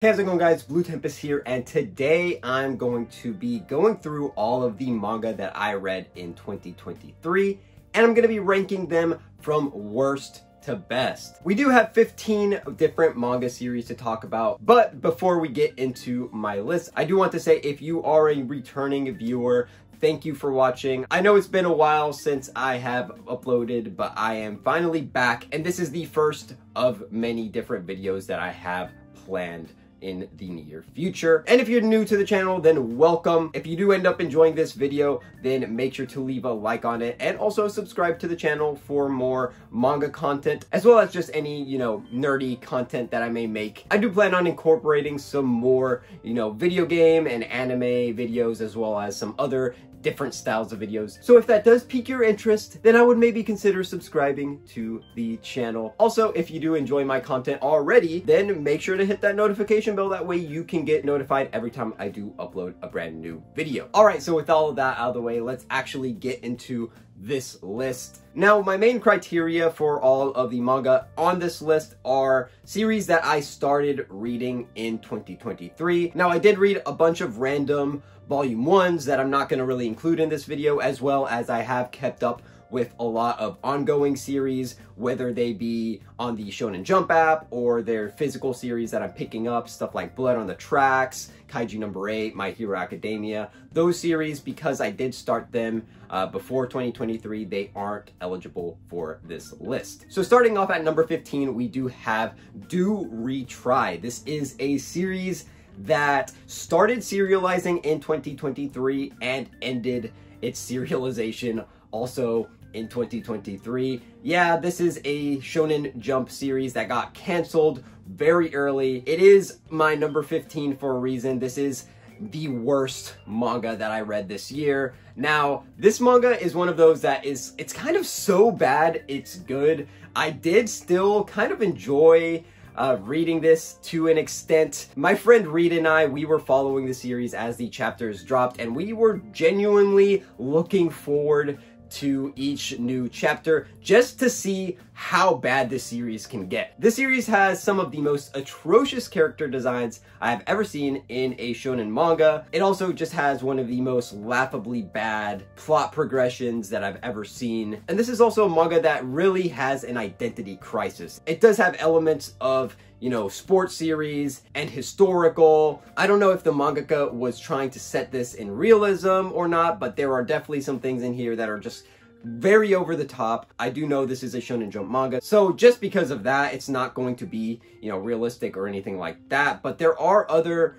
Hey, how's it going, guys? Blue Tempest here, and today I'm going to be going through all of the manga that I read in 2023, and I'm going to be ranking them from worst to best. We do have 15 different manga series to talk about, but before we get into my list, I do want to say if you are a returning viewer, thank you for watching. I know it's been a while since I have uploaded, but I am finally back, and this is the first of many different videos that I have planned in the near future. And if you're new to the channel, then welcome. If you do end up enjoying this video, then make sure to leave a like on it and also subscribe to the channel for more manga content, as well as just any, nerdy content that I may make. I do plan on incorporating some more, video game and anime videos, as well as some other different styles of videos. So if that does pique your interest, then I would maybe consider subscribing to the channel. Also, if you do enjoy my content already, then make sure to hit that notification bell. That way you can get notified every time I do upload a brand new video. All right, so with all of that out of the way, let's actually get into this list. Now, my main criteria for all of the manga on this list are series that I started reading in 2023. Now, I did read a bunch of random volume 1s that I'm not going to really include in this video, as well as I have kept up with a lot of ongoing series, whether they be on the Shonen Jump app or their physical series that I'm picking up, stuff like Blood on the Tracks, Kaiju No. 8, My Hero Academia. Those series, because I did start them before 2023, they aren't eligible for this list. So starting off at number 15, we do have Do Retry. This is a series that started serializing in 2023 and ended its serialization also in 2023. Yeah, this is a Shonen Jump series that got canceled very early. It is my number 15 for a reason. This is the worst manga that I read this year. Now, this manga is one of those that it's kind of so bad it's good. I did still kind of enjoy reading this to an extent. My friend Reed and I, we were following the series as the chapters dropped, and we were genuinely looking forward to each new chapter just to see how bad this series can get. This series has some of the most atrocious character designs I have ever seen in a shonen manga. It also just has one of the most laughably bad plot progressions that I've ever seen. And this is also a manga that really has an identity crisis. It does have elements of sports series and historical. I don't know if the mangaka was trying to set this in realism or not, but there are definitely some things in here that are just very over the top. I do know this is a Shonen Jump manga, so just because of that, it's not going to be, realistic or anything like that. But there are other,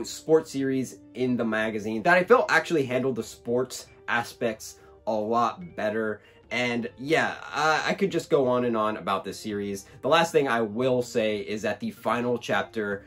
sports series in the magazine that I felt actually handled the sports aspects a lot better. And yeah, I could just go on and on about this series. The last thing I will say is that the final chapter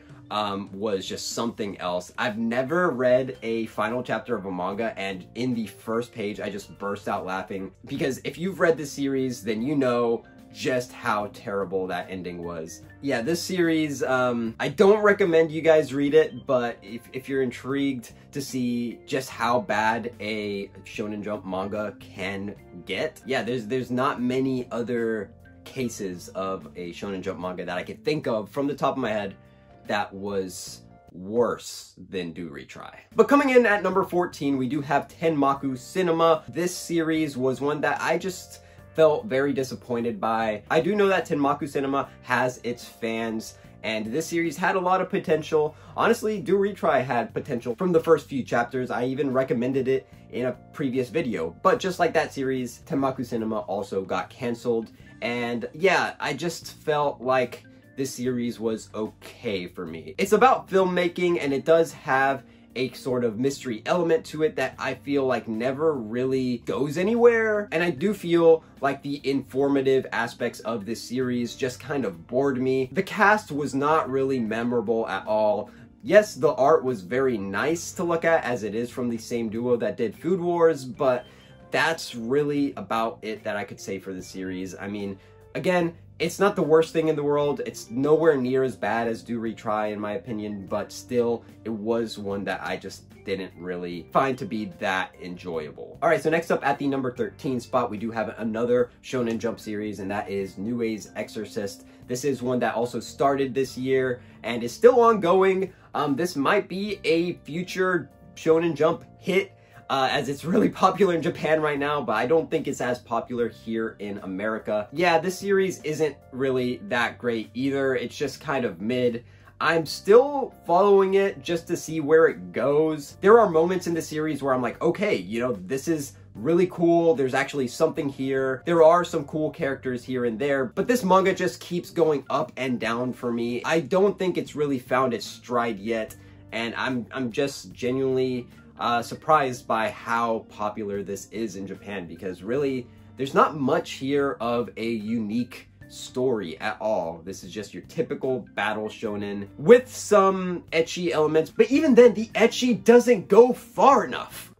was just something else. I've never read a final chapter of a manga, and in the first page, I just burst out laughing. Because if you've read this series, then you know just how terrible that ending was. Yeah, this series, I don't recommend you guys read it, but if you're intrigued to see just how bad a Shonen Jump manga can get, yeah, there's not many other cases of a Shonen Jump manga that I could think of from the top of my head that was worse than Do Retry. But coming in at number 14, we do have Tenmaku Cinema. This series was one that I just felt very disappointed by. I do know that Tenmaku Cinema has its fans, and this series had a lot of potential. Honestly, Do Retry had potential from the first few chapters. I even recommended it in a previous video. But just like that series, Tenmaku Cinema also got canceled. And yeah, I just felt like this series was okay for me. It's about filmmaking, and it does have a sort of mystery element to it that I feel like never really goes anywhere. And I do feel like the informative aspects of this series just kind of bored me. The cast was not really memorable at all. Yes, the art was very nice to look at, as it is from the same duo that did Food Wars, but that's really about it that I could say for the series. I mean, again, It's not the worst thing in the world. It's nowhere near as bad as Do Retry in my opinion, but still it was one that I just didn't really find to be that enjoyable. All right, so next up at the number 13 spot, we do have another Shonen Jump series, and that is New-A's Exorcist. This is one that also started this year and is still ongoing. This might be a future Shonen Jump hit, as it's really popular in Japan right now, but I don't think it's as popular here in America. Yeah, this series isn't really that great either. It's just kind of mid. I'm still following it just to see where it goes. There are moments in the series where I'm like, okay, you know, this is really cool. There's actually something here. There are some cool characters here and there, but this manga just keeps going up and down for me. I don't think it's really found its stride yet, and I'm just genuinely surprised by how popular this is in Japan, because really there's not much here of a unique story at all. This is just your typical battle shonen with some ecchi elements, but even then the ecchi doesn't go far enough.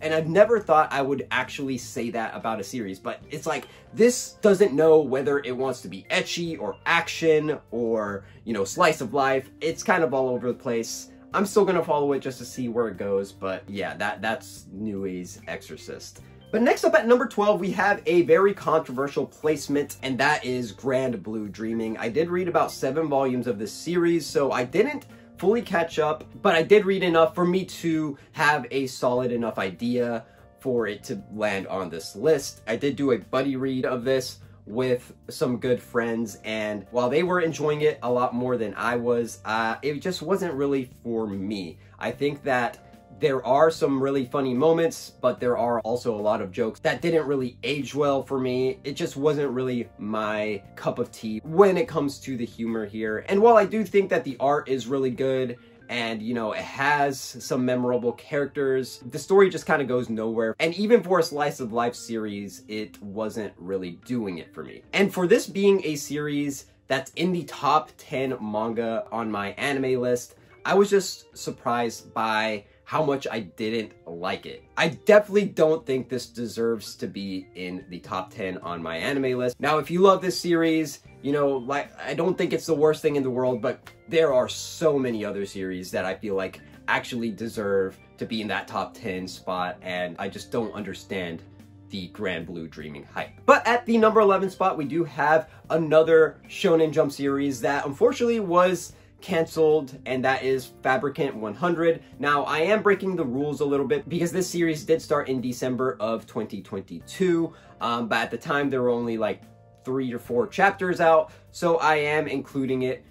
And I've never thought I would actually say that about a series, but it's like, this doesn't know whether it wants to be ecchi or action or, you know, slice of life. It's kind of all over the place. I'm still gonna follow it just to see where it goes, but yeah, that's New-A's Exorcist. But next up at number 12, we have a very controversial placement, and that is Grand Blue Dreaming. I did read about 7 volumes of this series, so I didn't fully catch up, but I did read enough for me to have a solid enough idea for it to land on this list. I did do a buddy read of this with some good friends, and while they were enjoying it a lot more than I was, it just wasn't really for me. I think that there are some really funny moments, but there are also a lot of jokes that didn't really age well for me. It just wasn't really my cup of tea when it comes to the humor here. And while I do think that the art is really good, and you know, it has some memorable characters, the story just kind of goes nowhere. And even for a slice of life series, it wasn't really doing it for me. And for this being a series that's in the top 10 manga on my anime list, I was just surprised by how much I didn't like it. I definitely don't think this deserves to be in the top 10 on my anime list. Now, if you love this series, you know, like, I don't think it's the worst thing in the world, but there are so many other series that I feel like actually deserve to be in that top 10 spot, and I just don't understand the Grand Blue Dreaming hype. But at the number 11 spot, we do have another Shonen Jump series that unfortunately was canceled, and that is Fabricant 100. Now, I am breaking the rules a little bit because this series did start in December of 2022, but at the time there were only like 3 or 4 chapters out, so I am including it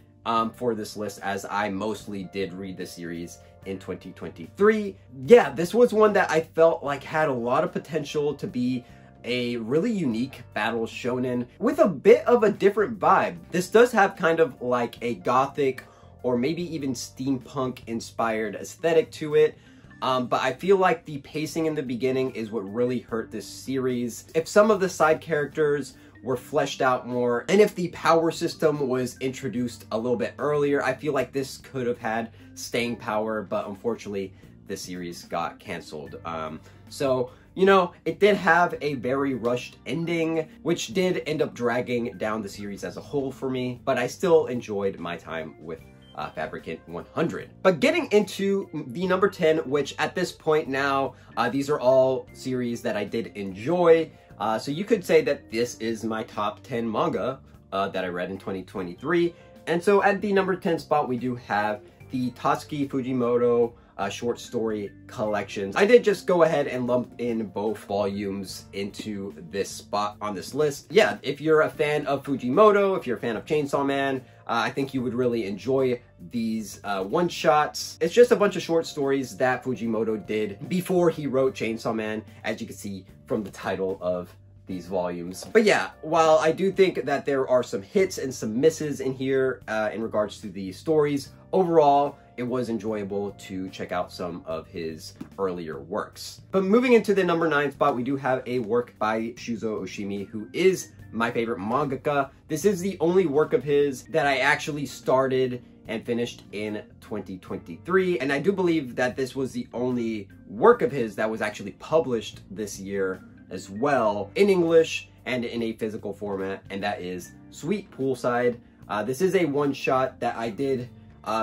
for this list, as I mostly did read the series in 2023. Yeah, this was one that I felt like had a lot of potential to be a really unique battle shonen with a bit of a different vibe. This does have kind of like a gothic or maybe even steampunk inspired aesthetic to it. But I feel like the pacing in the beginning is what really hurt this series. If some of the side characters were fleshed out more, and if the power system was introduced a little bit earlier, I feel like this could have had staying power, but unfortunately, this series got canceled. So, you know, it did have a very rushed ending, which did end up dragging down the series as a whole for me, but I still enjoyed my time with Fabricant 100. But getting into the number 10, which at this point now, these are all series that I did enjoy. So you could say that this is my top 10 manga that I read in 2023. And so at the number 10 spot, we do have the Tatsuki Fujimoto short story collections. I did just go ahead and lump in both volumes into this spot on this list. Yeah, if you're a fan of Fujimoto, if you're a fan of Chainsaw Man, I think you would really enjoy these one-shots. It's just a bunch of short stories that Fujimoto did before he wrote Chainsaw Man, as you can see from the title of these volumes. But yeah, while I do think that there are some hits and some misses in here in regards to the stories, overall, it was enjoyable to check out some of his earlier works. But moving into the number 9 spot, we do have a work by Shuzo Oshimi, who is my favorite mangaka. This is the only work of his that I actually started and finished in 2023. And I do believe that this was the only work of his that was actually published this year as well, in English and in a physical format, and that is sweet poolside. This is a one-shot that I did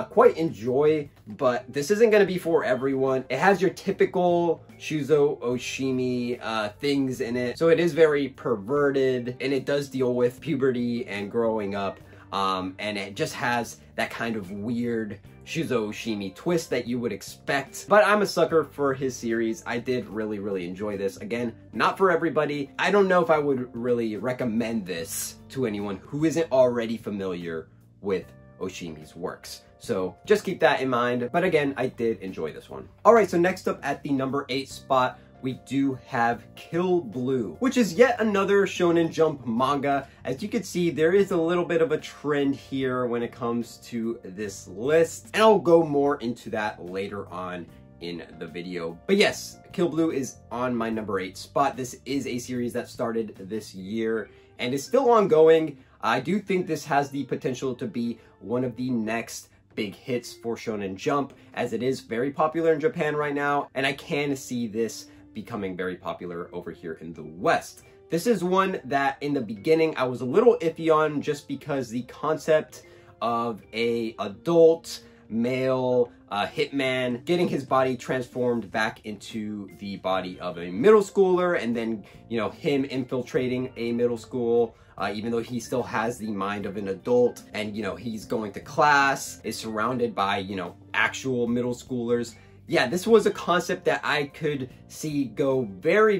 quite enjoy, but this isn't going to be for everyone. It has your typical Shuzo Oshimi things in it, so it is very perverted, and it does deal with puberty and growing up, and it just has that kind of weird Shuzo Oshimi twist that you would expect. But I'm a sucker for his series. I did really enjoy this. Again, not for everybody. I don't know if I would really recommend this to anyone who isn't already familiar with Oshimi's works. So just keep that in mind. But again, I did enjoy this one. All right, so next up at the number 8 spot, we do have Kill Blue, which is yet another Shonen Jump manga. As you can see, there is a little bit of a trend here when it comes to this list, and I'll go more into that later on in the video. But yes, Kill Blue is on my number 8 spot. This is a series that started this year and is still ongoing. I do think this has the potential to be one of the next big hits for Shonen Jump, as it is very popular in Japan right now, and I can see this becoming very popular over here in the West. This is one that in the beginning I was a little iffy on, just because the concept of a adult male hitman getting his body transformed back into the body of a middle schooler, and then, you know, him infiltrating a middle school, even though he still has the mind of an adult, and, you know, he's going to class, is surrounded by, you know, actual middle schoolers. Yeah, this was a concept that I could see go very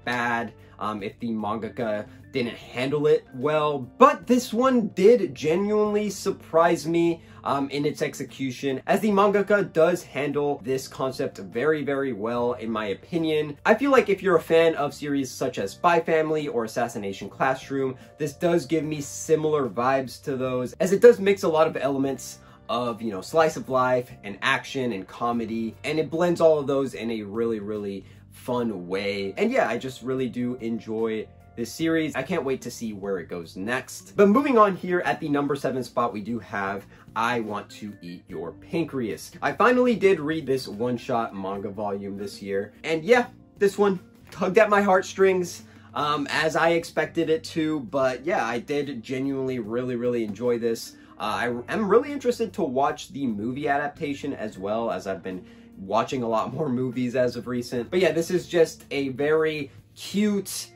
bad if the mangaka didn't handle it well. But this one did genuinely surprise me in its execution, as the mangaka does handle this concept very well, in my opinion. I feel like if you're a fan of series such as Spy Family or Assassination Classroom, this does give me similar vibes to those, as it does mix a lot of elements of, you know, slice of life and action and comedy, and it blends all of those in a really fun way. And yeah, I just really do enjoy this series. I can't wait to see where it goes next. But moving on, here at the number 7 spot, we do have I Want to Eat Your Pancreas. I finally did read this one-shot manga volume this year, and yeah, this one tugged at my heartstrings, as I expected it to. But yeah, I did genuinely really enjoy this. I am really interested to watch the movie adaptation as well, as I've been watching a lot more movies as of recent. But yeah, this is just a very cute,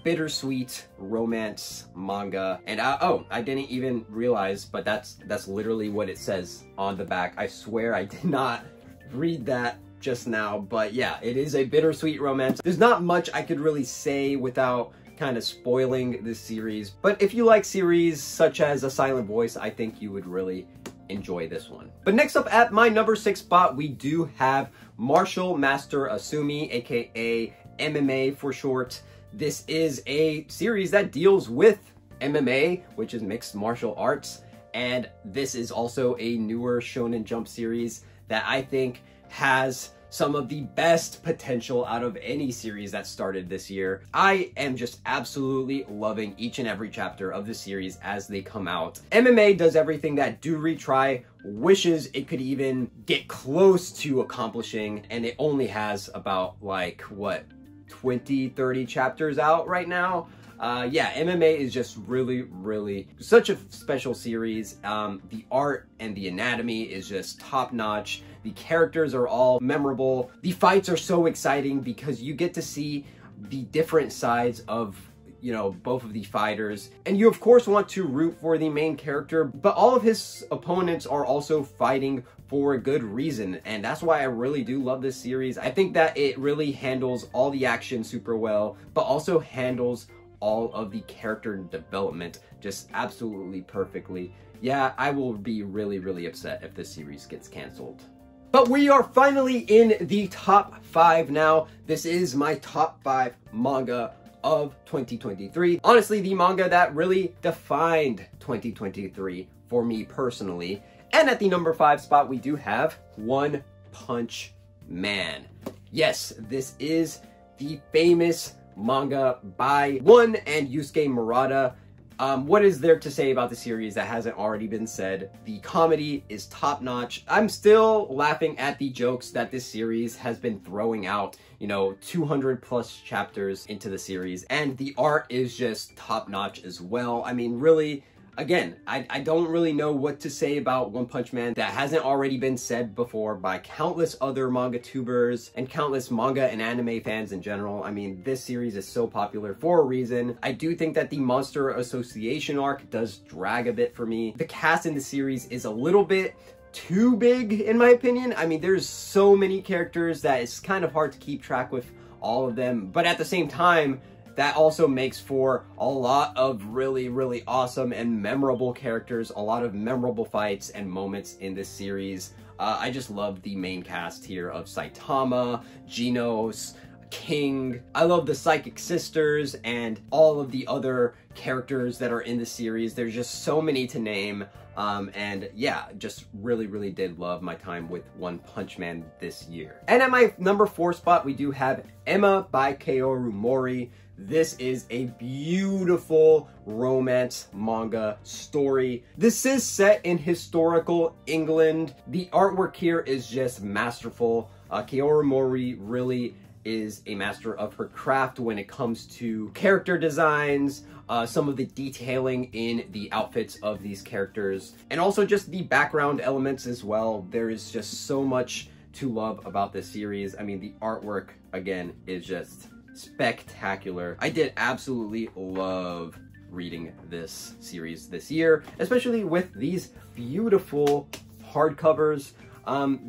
bittersweet romance manga. And oh, I didn't even realize, but that's literally what it says on the back. I swear I did not read that just now. But yeah, it is a bittersweet romance. There's not much I could really say without kind of spoiling this series, but if you like series such as A Silent Voice, I think you would really enjoy this one. But next up at my number 6 spot, we do have Martial Master Asumi, aka MMA for short. This is a series that deals with MMA, which is mixed martial arts, and this is also a newer Shonen Jump series that I think has some of the best potential out of any series that started this year. I am just absolutely loving each and every chapter of the series as they come out. MMA does everything that Do Retry wishes it could even get close to accomplishing, and it only has about, like, what, 20-30 chapters out right now. Yeah, MMA is just really such a special series. The art and the anatomy is just top notch. The characters are all memorable. The fights are so exciting because you get to see the different sides of, you know, both of the fighters. And you of course want to root for the main character, but all of his opponents are also fighting for a good reason. And that's why I really do love this series. I think that it really handles all the action super well, but also handles all of the character development just absolutely perfectly. Yeah, I will be really upset if this series gets canceled. But we are finally in the top 5 now. This is my top 5 manga of 2023. Honestly, the manga that really defined 2023 for me personally. And at the number 5 spot, we do have One Punch Man. Yes, this is the famous manga by One and Yusuke Murata. What is there to say about the series that hasn't already been said? The comedy is top-notch. I'm still laughing at the jokes that this series has been throwing out, you know, 200 plus chapters into the series, and the art is just top-notch as well. I mean, really, again, I don't really know what to say about One Punch Man that hasn't already been said before by countless other manga tubers and countless manga and anime fans in general. I mean, this series is so popular for a reason. I do think that the Monster Association arc does drag a bit for me. The cast in the series is a little bit too big, in my opinion. I mean, there's so many characters that it's kind of hard to keep track with all of them, but at the same time, that also makes for a lot of really, really awesome and memorable characters, a lot of memorable fights and moments in this series. I just love the main cast here of Saitama, Genos, King. I love the Psychic Sisters and all of the other characters that are in the series. There's just so many to name. And yeah, just really, really did love my time with One Punch Man this year. And at my number 4 spot, we do have Emma by Kaoru Mori. This is a beautiful romance manga story. This is set in historical England. The artwork here is just masterful. Kaoru Mori really is a master of her craft when it comes to character designs, some of the detailing in the outfits of these characters, and also just the background elements as well. There is just so much to love about this series. I mean, the artwork, again, is just spectacular. I did absolutely love reading this series this year, especially with these beautiful hardcovers.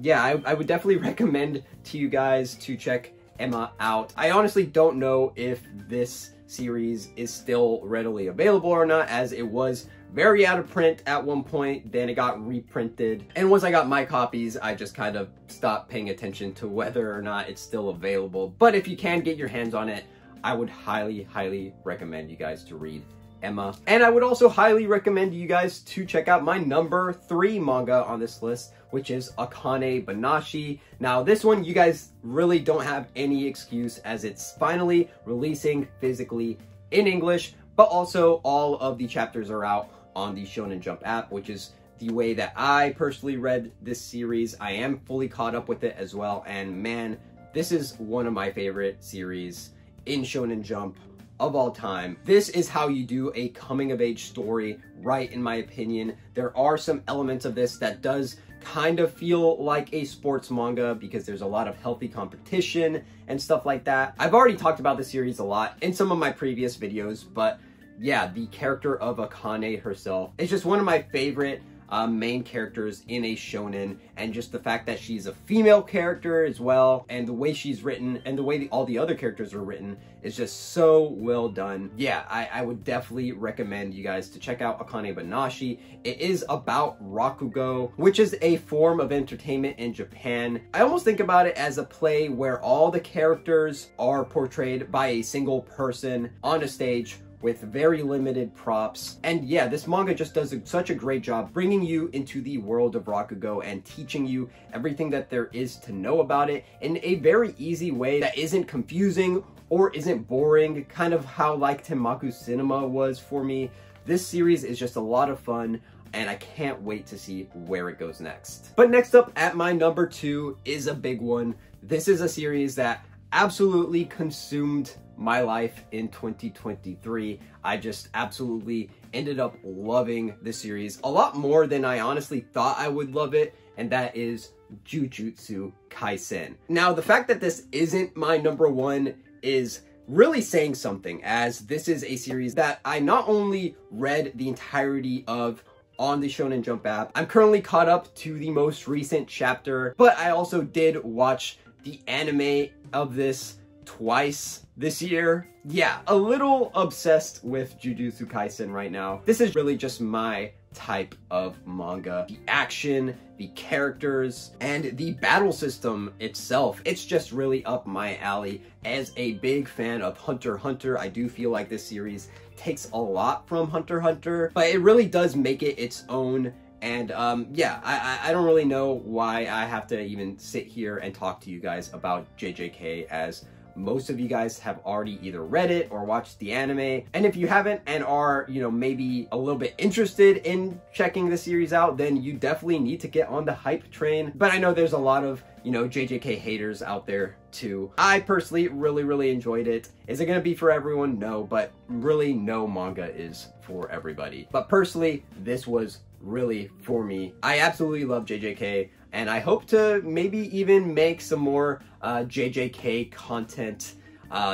Yeah, I would definitely recommend to you guys to check Emma out. I honestly don't know if this series is still readily available or not, as it was very out of print at one point, then it got reprinted. And once I got my copies, I just kind of stopped paying attention to whether or not it's still available. But if you can get your hands on it, I would highly, highly recommend you guys to read Emma. And I would also highly recommend you guys to check out my number 3 manga on this list, which is Akane Banashi. Now, this one, you guys really don't have any excuse, as it's finally releasing physically in English, but also all of the chapters are out on the Shonen Jump app, which is the way that I personally read this series. I am fully caught up with it as well, and man, this is one of my favorite series in Shonen Jump of all time. This is how you do a coming-of-age story, right, in my opinion. There are some elements of this that does kind of feel like a sports manga because there's a lot of healthy competition and stuff like that. I've already talked about the series a lot in some of my previous videos, but yeah, the character of Akane herself is just one of my favorite main characters in a shonen, and just the fact that she's a female character as well, and the way she's written and the way all the other characters are written is just so well done. Yeah, I would definitely recommend you guys to check out Akane Banashi. It is about Rakugo, which is a form of entertainment in Japan. I almost think about it as a play where all the characters are portrayed by a single person on a stage with very limited props. And yeah, this manga just does such a great job bringing you into the world of Rakugo and teaching you everything that there is to know about it in a very easy way that isn't confusing or isn't boring, kind of how like Tenmaku Cinema was for me. This series is just a lot of fun, and I can't wait to see where it goes next. But next up at my number 2 is a big one. This is a series that absolutely consumed my life in 2023. I just absolutely ended up loving this series a lot more than I honestly thought I would love it, and that is Jujutsu Kaisen. Now, the fact that this isn't my number 1 is really saying something, as this is a series that I not only read the entirety of on the Shonen Jump app, I'm currently caught up to the most recent chapter, but I also did watch the anime of this twice this year. Yeah, a little obsessed with Jujutsu Kaisen right now. This is really just my type of manga. The action, the characters, and the battle system itself, it's just really up my alley. As a big fan of Hunter x Hunter, I do feel like this series takes a lot from Hunter x Hunter, but it really does make it its own. And yeah, I don't really know why I have to even sit here and talk to you guys about JJK, as most of you guys have already either read it or watched the anime. And if you haven't and are, you know, maybe a little bit interested in checking the series out, then you definitely need to get on the hype train. But I know there's a lot of, you know, JJK haters out there too. I personally really enjoyed it. Is it gonna be for everyone? No, but really no manga is for everybody. But personally, this was really for me. I absolutely love JJK, and I hope to maybe even make some more JJK content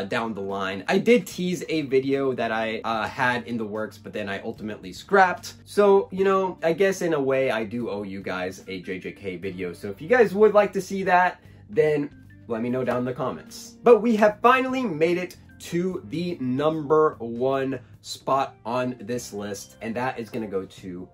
down the line. I did tease a video that I had in the works, but then I ultimately scrapped. So, you know, I guess in a way I do owe you guys a JJK video. So if you guys would like to see that, then let me know down in the comments. But we have finally made it to the #1 spot on this list, and that is gonna go to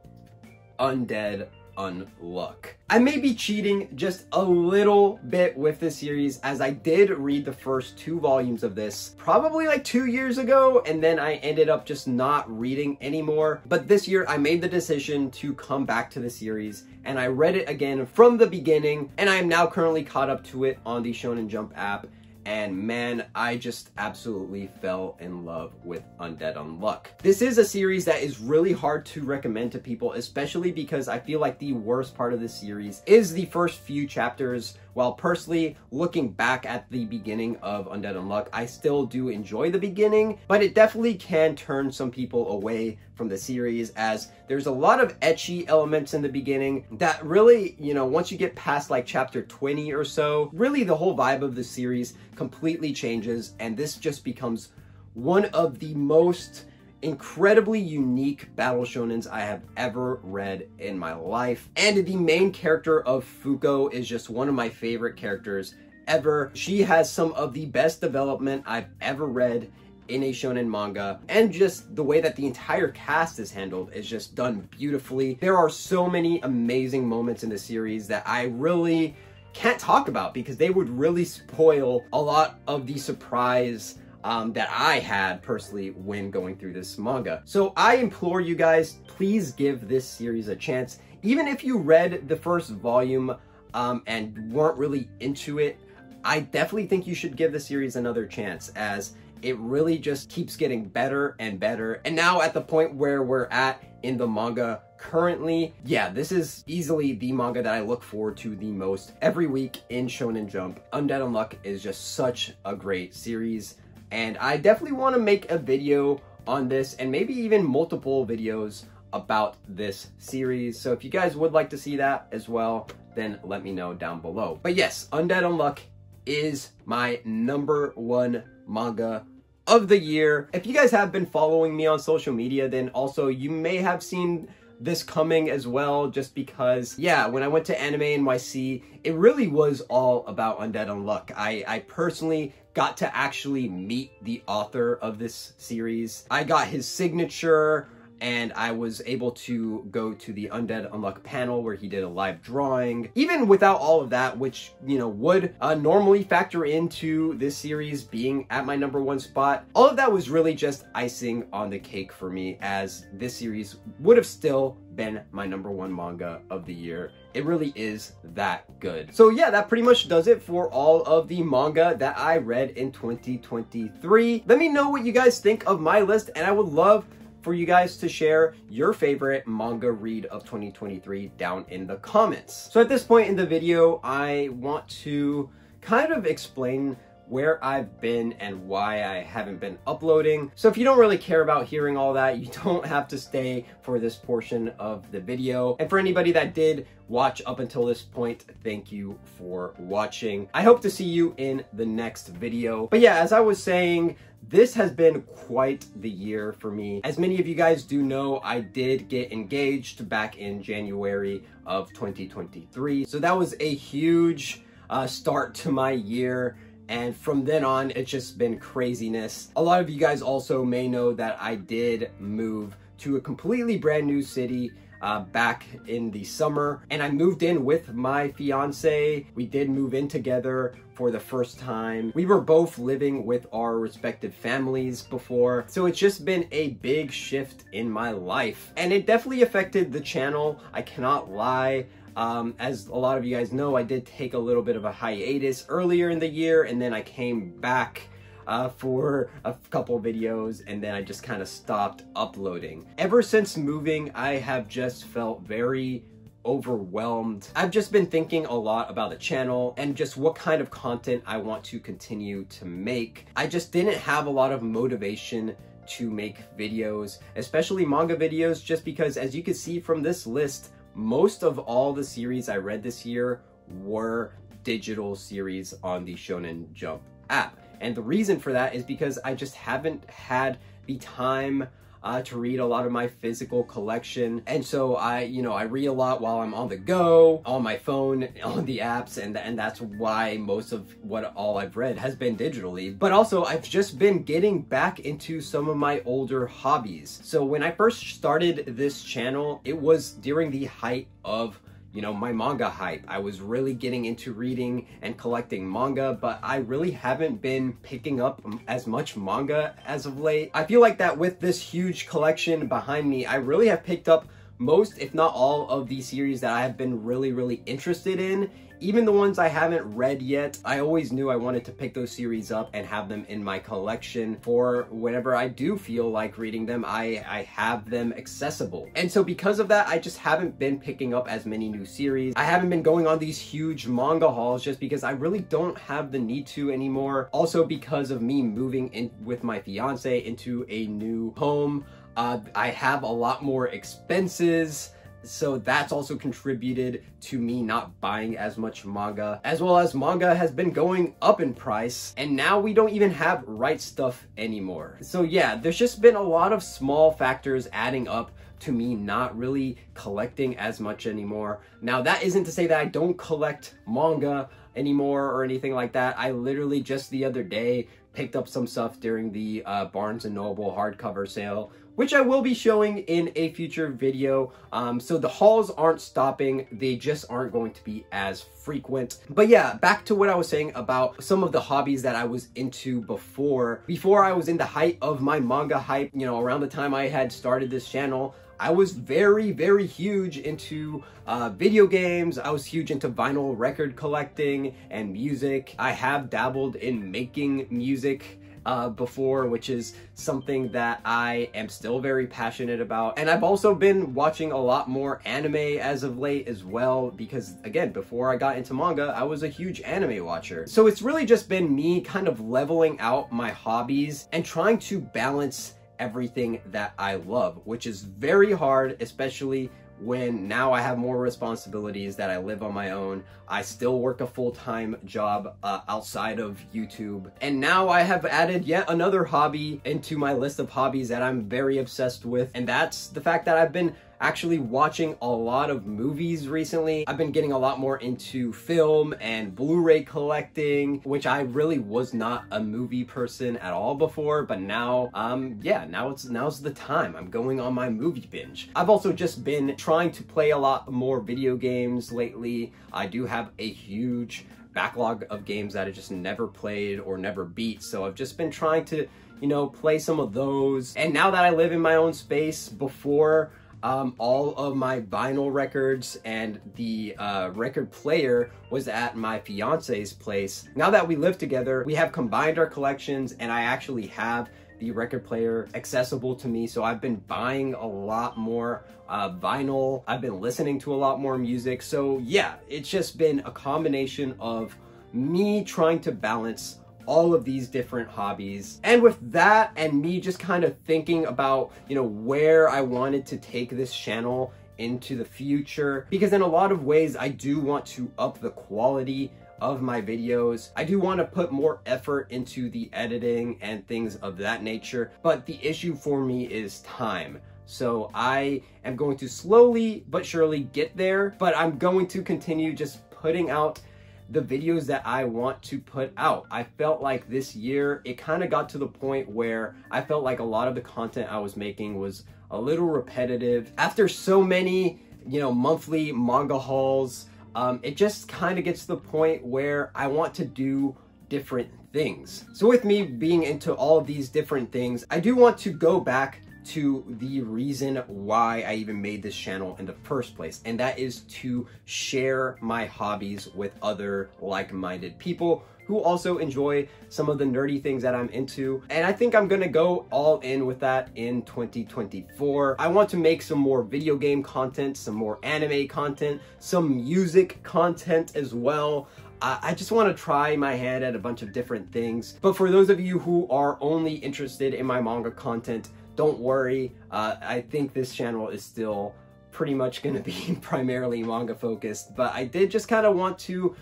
Undead Unluck. I may be cheating just a little bit with this series, as I did read the first 2 volumes of this probably like 2 years ago, and then I ended up just not reading anymore. But this year I made the decision to come back to the series, and I read it again from the beginning, and I am now currently caught up to it on the Shonen Jump app. And man, I just absolutely fell in love with Undead Unluck. This is a series that is really hard to recommend to people, especially because I feel like the worst part of this series is the first few chapters. While personally, looking back at the beginning of Undead Unluck, I still do enjoy the beginning, but it definitely can turn some people away from the series, as there's a lot of ecchi elements in the beginning that really, you know, once you get past like chapter 20 or so, really the whole vibe of the series completely changes, and this just becomes one of the most incredibly unique battle shonens I have ever read in my life. And the main character of Fuko is just one of my favorite characters ever. She has some of the best development I've ever read in a shonen manga, and just the way that the entire cast is handled is just done beautifully. There are so many amazing moments in the series that I really can't talk about because they would really spoil a lot of the surprise that I had personally when going through this manga. So I implore you guys, please give this series a chance. Even if you read the first volume and weren't really into it, I definitely think you should give the series another chance, as it really just keeps getting better and better. And now at the point where we're at in the manga currently, yeah, this is easily the manga that I look forward to the most every week in Shonen Jump. Undead Unluck is just such a great series, and I definitely want to make a video on this, and maybe even multiple videos about this series. So if you guys would like to see that as well, then let me know down below. But yes, Undead Unluck is my #1 manga of the year. If you guys have been following me on social media, then also you may have seen this coming as well, just because, yeah, when I went to Anime NYC, it really was all about Undead Unluck. I personally got to actually meet the author of this series. I got his signature, and I was able to go to the Undead Unluck panel where he did a live drawing. Even without all of that, which, you know, would normally factor into this series being at my #1 spot, all of that was really just icing on the cake for me, as this series would have still been my #1 manga of the year. It really is that good. So yeah, that pretty much does it for all of the manga that I read in 2023. Let me know what you guys think of my list, and I would love for you guys to share your favorite manga read of 2023 down in the comments. So at this point in the video, I want to kind of explain where I've been and why I haven't been uploading. So if you don't really care about hearing all that, you don't have to stay for this portion of the video. And for anybody that did watch up until this point, thank you for watching. I hope to see you in the next video. But yeah, as I was saying, this has been quite the year for me. As many of you guys do know, I did get engaged back in January of 2023. So that was a huge start to my year. And from then on, it's just been craziness. A lot of you guys also may know that I did move to a completely brand new city back in the summer, and I moved in with my fiance. We did move in together for the first time. We were both living with our respective families before, so it's just been a big shift in my life, and it definitely affected the channel. I cannot lie. As a lot of you guys know, I did take a little bit of a hiatus earlier in the year, and then I came back for a couple videos, and then I just kind of stopped uploading. Ever since moving, I have just felt very overwhelmed. I've just been thinking a lot about the channel and just what kind of content I want to continue to make. I just didn't have a lot of motivation to make videos, especially manga videos, just because, as you can see from this list, most of all the series I read this year were digital series on the Shonen Jump app. And the reason for that is because I just haven't had the time to read a lot of my physical collection. And so I read a lot while I'm on the go, on my phone, on the apps, and that's why most of all I've read has been digitally. But also, I've just been getting back into some of my older hobbies. So when I first started this channel, it was during the height of my manga hype. I was really getting into reading and collecting manga, but I really haven't been picking up as much manga as of late. I feel like that with this huge collection behind me, I really have picked up most, if not all, of the series that I have been really interested in. Even the ones I haven't read yet, I always knew I wanted to pick those series up and have them in my collection for whenever I do feel like reading them, I have them accessible. And so because of that, I just haven't been picking up as many new series. I haven't been going on these huge manga hauls just because I really don't have the need to anymore. Also because of me moving in with my fiance into a new home, I have a lot more expenses. So that's also contributed to me not buying as much manga, as well as manga has been going up in price, and now we don't even have Right Stuf anymore. So yeah, there's just been a lot of small factors adding up to me not really collecting as much anymore. Now that isn't to say that I don't collect manga anymore or anything like that. I literally just the other day picked up some stuff during the Barnes & Noble hardcover sale, which I will be showing in a future video. So the hauls aren't stopping, they just aren't going to be as frequent. But yeah, back to what I was saying about some of the hobbies that I was into before I was in the height of my manga hype. Around the time I had started this channel, I was very huge into video games. I was huge into vinyl record collecting and music. I have dabbled in making music before, which is something that I am still very passionate about. And I've also been watching a lot more anime as of late as well, because again, before I got into manga, I was a huge anime watcher. So it's really just been me kind of leveling out my hobbies and trying to balance everything that I love, which is very hard, especially when now I have more responsibilities, that I live on my own. I still work a full-time job outside of YouTube. And now I have added yet another hobby into my list of hobbies that I'm very obsessed with. And that's the fact that I've been actually watching a lot of movies recently. I've been getting a lot more into film and Blu-ray collecting, which I really was not a movie person at all before, but now, yeah, now's the time. I'm going on my movie binge. I've also just been trying to play a lot more video games lately. I do have a huge backlog of games that I just never played or never beat, so I've just been trying to, play some of those. And now that I live in my own space, before all of my vinyl records and the record player was at my fiance's place. Now that we live together, we have combined our collections, and I actually have the record player accessible to me. So I've been buying a lot more vinyl. I've been listening to a lot more music. So yeah, it's just been a combination of me trying to balance all of these different hobbies. And with that, and me just kind of thinking about, where I wanted to take this channel into the future, because in a lot of ways, I do want to up the quality of my videos. I do want to put more effort into the editing and things of that nature, but the issue for me is time. So I am going to slowly but surely get there, but I'm going to continue just putting out the videos that I want to put out. I felt like this year, it kind of got to the point where I felt like a lot of the content I was making was a little repetitive. After so many, monthly manga hauls, it just kind of gets to the point where I want to do different things. So with me being into all of these different things, I do want to go back to the reason why I even made this channel in the first place, and that is to share my hobbies with other like-minded people who also enjoy some of the nerdy things that I'm into. And I think I'm gonna go all in with that in 2024. I want to make some more video game content, some more anime content, some music content as well. I just want to try my hand at a bunch of different things. But for those of you who are only interested in my manga content, don't worry. I think this channel is still pretty much going to be primarily manga focused, but I did just kind of want to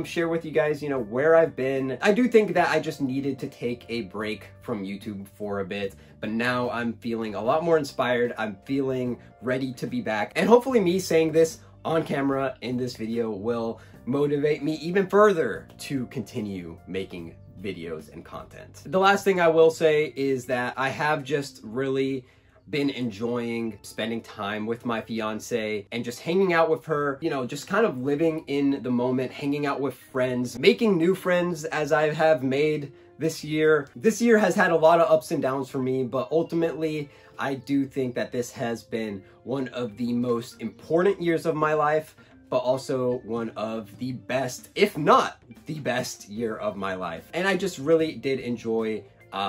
share with you guys, you know, where I've been. I do think that I just needed to take a break from YouTube for a bit, but now I'm feeling a lot more inspired. I'm feeling ready to be back, and hopefully me saying this on camera in this video will motivate me even further to continue making videos and content. The last thing I will say is that I have just really been enjoying spending time with my fiance and just hanging out with her, you know, just kind of living in the moment, hanging out with friends, making new friends as I have made this year. This year has had a lot of ups and downs for me, but ultimately I do think that this has been one of the most important years of my life, but also one of the best, if not the best year of my life. And I just really did enjoy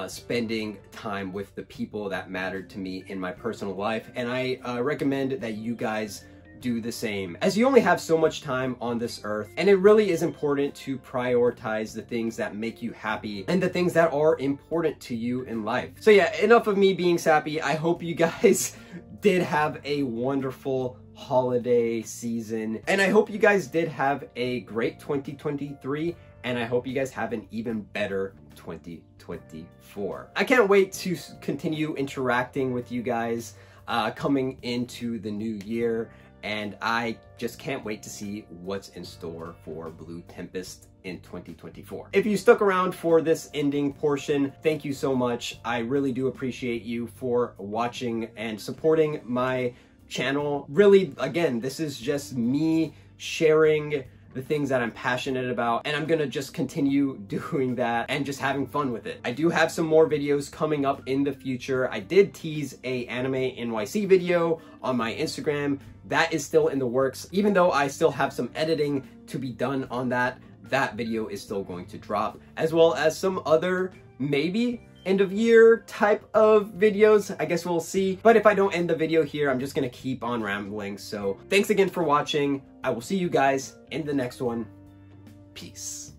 spending time with the people that mattered to me in my personal life. And I recommend that you guys do the same, as you only have so much time on this earth, and it really is important to prioritize the things that make you happy and the things that are important to you in life. So yeah, enough of me being sappy. I hope you guys did have a wonderful holiday season, and I hope you guys did have a great 2023, and I hope you guys have an even better 2024. I can't wait to continue interacting with you guys coming into the new year, and I just can't wait to see what's in store for Blue Tempest in 2024. If you stuck around for this ending portion, thank you so much. I really do appreciate you for watching and supporting my channel. Really, again, this is just me sharing the things that I'm passionate about, and I'm gonna just continue doing that and just having fun with it. I do have some more videos coming up in the future. I did tease a Anime NYC video on my Instagram. That is still in the works. Even though I still have some editing to be done on that, that video is still going to drop, as well as some other maybe end of year type of videos. I guess we'll see. But if I don't end the video here, I'm just gonna keep on rambling. So thanks again for watching. I will see you guys in the next one. Peace.